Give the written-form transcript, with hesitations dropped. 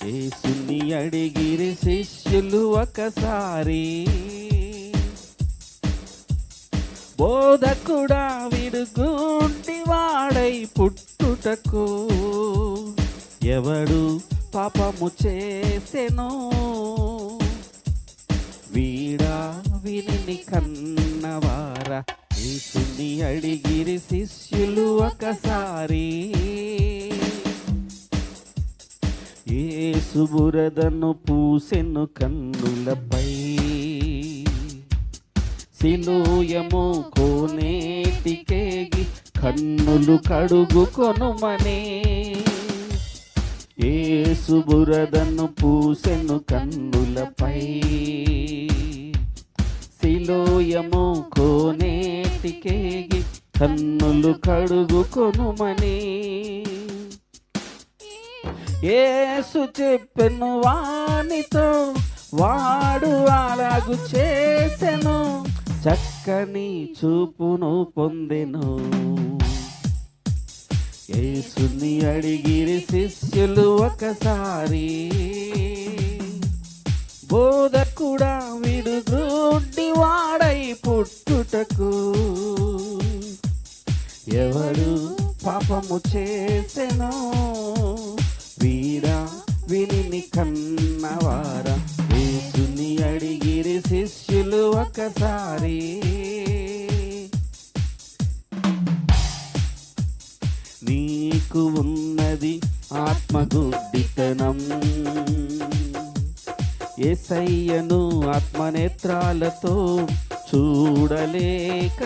యేసుని అడిగిరి శిష్యులు ఒకసారి, బోధకుడా వీడు గుడ్డివాడై పుట్టుటకు ఎవడు పాపము చేసెను, వీడా వీనిని కన్నవారా. యేసుని అడిగిరి శిష్యులు ఒకసారి, యేసు బురదను పూసెను కన్నులపై, సిలుయము కోనేటికేగి కన్నులు కడుగుకొనుమనే. యేసు బురదను పూసెను కన్నులపై, సిలుయము కోనేటికేగి కన్నులు కడుగుకొనుమనే. యేసు చెప్పెను వానితో, వాడు అలాగు చేసెను, చక్కని చూపును పొందెను. యేసుని అడిగిరి శిష్యులు ఒకసారి, బోధకుడా వీడు గుడ్డివాడై పుట్టుటకు ఎవడు పాపము చేసెను, వీడా వినిని కన్నవారా. యేసుని అడిగిరి శిష్యులు ఒకసారి, నీకు ఉన్నది ఆత్మగుడ్డితనం, యేసయ్యను ఆత్మనేత్రాలతో చూడలేక